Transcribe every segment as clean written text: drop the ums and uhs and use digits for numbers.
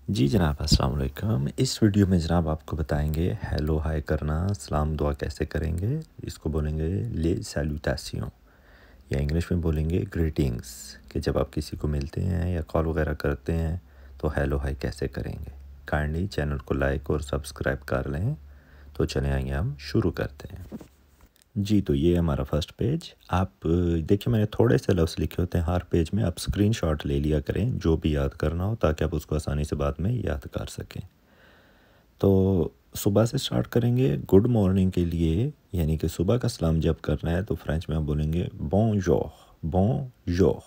जी जनाब, अस्सलाम वालेकुम। इस वीडियो में जनाब आपको बताएंगे हेलो हाय करना, सलाम दुआ कैसे करेंगे। इसको बोलेंगे ले सैल्यूटेशन या इंग्लिश में बोलेंगे ग्रीटिंग्स, कि जब आप किसी को मिलते हैं या कॉल वगैरह करते हैं तो हेलो हाय कैसे करेंगे। काइंडली चैनल को लाइक और सब्सक्राइब कर लें। तो चले आइए हम शुरू करते हैं। जी, तो ये हमारा फर्स्ट पेज। आप देखिए, मैंने थोड़े से लफ्ज़ लिखे होते हैं हर पेज में। आप स्क्रीनशॉट ले लिया करें जो भी याद करना हो, ताकि आप उसको आसानी से बाद में याद कर सकें। तो सुबह से स्टार्ट करेंगे। गुड मॉर्निंग के लिए, यानी कि सुबह का सलाम जब करना है तो फ्रेंच में आप बोलेंगे बोंजोर। बोंजोर,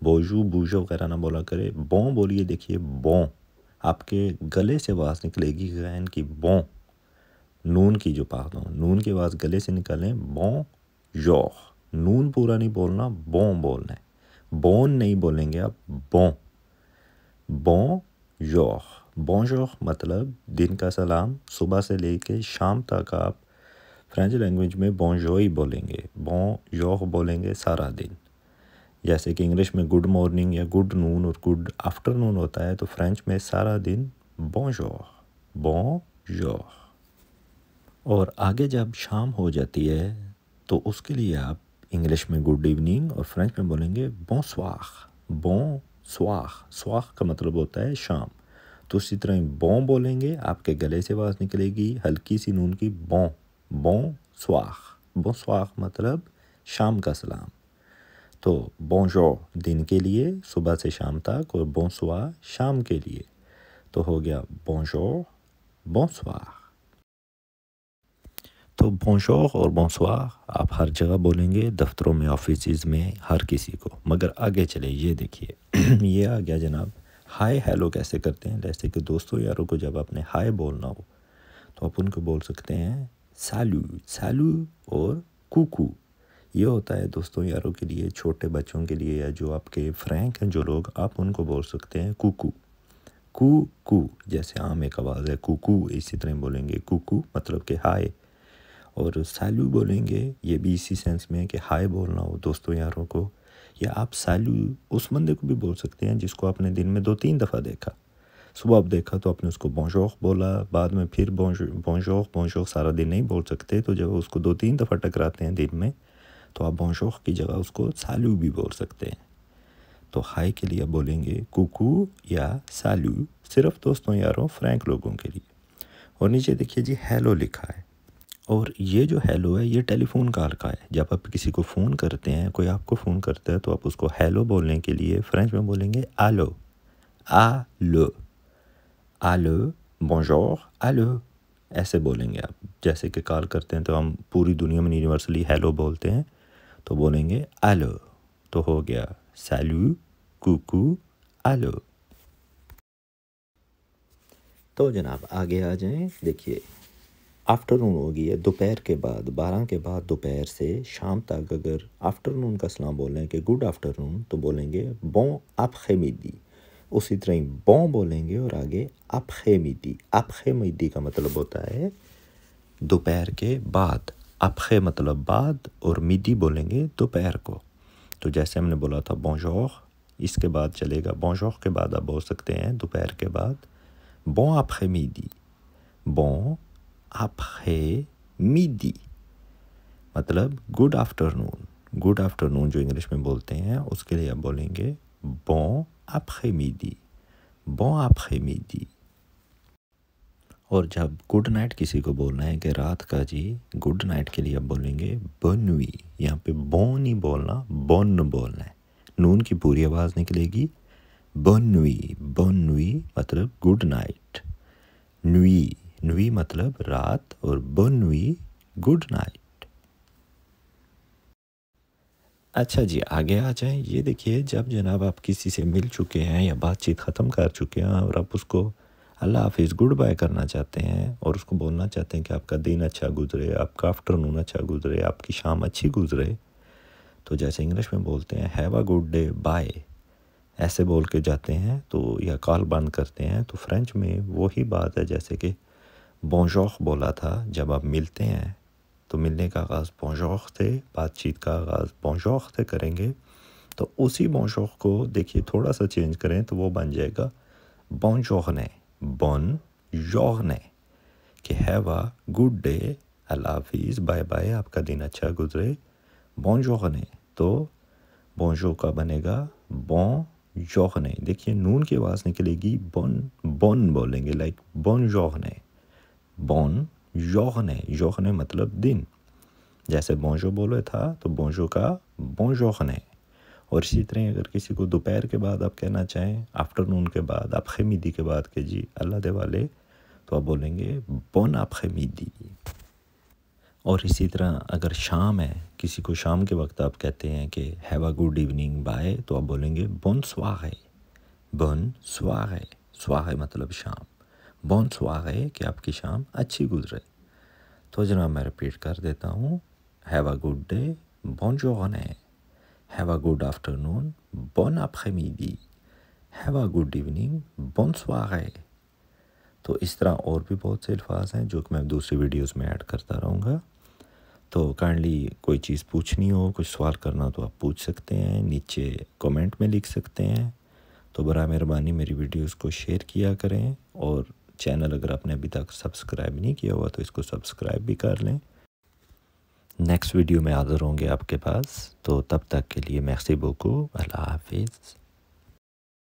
बोजू बूजो वगैरह ना बोला करे, बों बोलिए। देखिए बों, आपके गले से आवाज़ निकलेगी गैन की बों। नून की जो पार्ट हो, नून की आवाज़ गले से निकालें, बों जोर। नून पूरा नहीं बोलना, बों बोलना है। बोन नहीं बोलेंगे आप, बों। बों जोर। बोंजोर मतलब दिन का सलाम। सुबह से लेके शाम तक आप फ्रेंच लैंग्वेज में बोंजोर ही बोलेंगे, बोंजोर बोलेंगे सारा दिन। जैसे कि इंग्लिश में गुड मॉर्निंग या गुड नून और गुड आफ्टरनून होता है, तो फ्रेंच में सारा दिन बोंजोर, बोंजोर। और आगे जब शाम हो जाती है तो उसके लिए आप इंग्लिश में गुड इवनिंग और फ्रेंच में बोलेंगे बोंसवार। बोंसवार, स्वार का मतलब होता है शाम। तो उसी तरह बों बोलेंगे, आपके गले से आवाज़ निकलेगी हल्की सी नून की, बों। बोंसवार, बोंसवार मतलब शाम का सलाम। तो बोंजोर दिन के लिए, सुबह से शाम तक, और बोंसवार शाम के लिए। तो हो गया बोंजोर, बोंसवार। तो बोंजोर और बोंसवार आप हर जगह बोलेंगे, दफ्तरों में, ऑफिसेज़ में, हर किसी को। मगर आगे चले, ये देखिए ये आ गया जनाब हाय हेलो कैसे करते हैं। जैसे कि दोस्तों यारों को जब आपने हाय बोलना हो तो आप उनको बोल सकते हैं सालू। सालू और कुकू, ये होता है दोस्तों यारों के लिए, छोटे बच्चों के लिए, या जो आपके फ्रैंक हैं जो लोग, आप उनको बोल सकते हैं कुकू। कू, जैसे आम एक आवाज़ है कुकू, इसी तरह बोलेंगे कुकू मतलब कि हाय। और सैल्यू बोलेंगे, ये भी इसी सेंस में है कि हाय बोलना हो दोस्तों यारों को। या आप सैल्यू उस बंदे को भी बोल सकते हैं जिसको आपने दिन में 2-3 दफ़ा देखा। सुबह आप देखा तो आपने उसको बोंजोर बोला, बाद में फिर बोंजोर बोंजोर सारा दिन नहीं बोल सकते, तो जब उसको 2-3 दफ़ा टकराते हैं दिन में, तो आप बोंजोर की जगह उसको सैल्यू भी बोल सकते हैं। तो हाय के लिए बोलेंगे कुकू या सैल्यू, सिर्फ दोस्तों यारों फ्रैंक लोगों के लिए। और नीचे देखिए जी हेलो लिखा है। और ये जो हेलो है ये टेलीफोन कॉल का है। जब आप किसी को फ़ोन करते हैं, कोई आपको फ़ोन करता है, तो आप उसको हेलो बोलने के लिए फ्रेंच में बोलेंगे आलो। आलो, आलो, बोंजोर, आलो, ऐसे बोलेंगे आप। जैसे कि कॉल करते हैं तो हम पूरी दुनिया में यूनिवर्सली हेलो बोलते हैं, तो बोलेंगे आलो। तो हो गया सैल्यू, कुकू, आलो। तो जनाब आगे आ जाएं। देखिए आफ्टरनून हो गई है, दोपहर के बाद, 12 के बाद दोपहर से शाम तक अगर आफ्टरनून का सलाम बोल रहे हैं कि गुड आफ्टरनून, तो बोलेंगे बों après-midi। उसी तरह ही बों बोलेंगे और आगे après-midi। après-midi का मतलब होता है दोपहर के बाद। après मतलब बाद, और मिडी बोलेंगे दोपहर को। तो जैसे हमने बोला था बोंजोर, इसके बाद चलेगा बोंजोर के बाद आप बोल सकते हैं दोपहर के बाद बों après-midi। बों après midi मतलब गुड आफ्टरनून। गुड आफ्टरनून जो इंग्लिश में बोलते हैं उसके लिए आप बोलेंगे बों après midi, बों après midi। और जब गुड नाइट किसी को बोलना है कि रात का जी गुड नाइट के लिए आप बोलेंगे bonne nuit। यहाँ पे बों नहीं बोलना, बोन बोलना है। नून की पूरी आवाज़ निकलेगी। bonne nuit, bonne nuit मतलब गुड नाइट। नुई, नुई मतलब रात, और bonne nuit गुड नाइट। अच्छा जी आगे आ जाएं। ये देखिए जब जनाब आप किसी से मिल चुके हैं या बातचीत ख़त्म कर चुके हैं और आप उसको अल्लाह हाफिज़ गुड बाय करना चाहते हैं और उसको बोलना चाहते हैं कि आपका दिन अच्छा गुजरे, आपका आफ्टरनून अच्छा गुजरे, आपकी शाम अच्छी गुजरे, तो जैसे इंग्लिश में बोलते हैं have a good day bye, ऐसे बोल के जाते हैं तो, या कॉल बंद करते हैं, तो फ्रेंच में वही बात है जैसे कि बोंजोर बोला था। जब आप मिलते हैं तो मिलने का आगाज़ बोंजोर से, बातचीत का आगाज़ बोंजोर से करेंगे। तो उसी बोंजोर को देखिए थोड़ा सा चेंज करें तो वो बन जाएगा बॉन जोगने, बॉन जोगने कि हैव अ गुड डे, अल्लाह हाफिज़, बाय बाय, आपका दिन अच्छा गुजरे। बॉन जोगने, तो बोंजो का बनेगा बॉन जोगने। देखिए नून की आवाज़ निकलेगी, बॉन बॉन बोलेंगे, लाइक बॉन जोगने, बॉन जोगने, जोगने मतलब दिन। जैसे बोंजो बोले था तो बोंजो का बॉन जोगने। और इसी तरह अगर किसी को दोपहर के बाद आप कहना चाहें, आफ्टरनून के बाद, आप खमीदी के बाद के जी अल्लाह दे वाले, तो आप बोलेंगे बॉन आप खमीदी। और इसी तरह अगर शाम है, किसी को शाम के वक्त आप कहते हैं कि have a good evening bye, तो आप बोलेंगे बॉन स्वागे, बॉन स्वागे, स्वागे मतलब शाम, बॉन स्वागे कि आपकी शाम अच्छी गुजरे। तो जनाब मैं रिपीट कर देता हूँ, हैव अ गुड डे, बॉन जोगने, हैव अ गुड आफ्टरनून, बॉन après-midi, have a good evening, बॉन स्वागे। तो इस तरह और भी बहुत से अल्फाज हैं जो कि मैं दूसरी वीडियोस में ऐड करता रहूँगा। तो काइंडली कोई चीज़ पूछनी हो, कुछ सवाल करना हो तो आप पूछ सकते हैं, नीचे कमेंट में लिख सकते हैं। तो बरा मेहरबानी मेरी वीडियोस को शेयर किया करें, और चैनल अगर आपने अभी तक सब्सक्राइब नहीं किया हुआ तो इसको सब्सक्राइब भी कर लें। नेक्स्ट वीडियो में हाज़िर होंगे आपके पास, तो तब तक के लिए merci beaucoup, अल्लाह हाफिज़।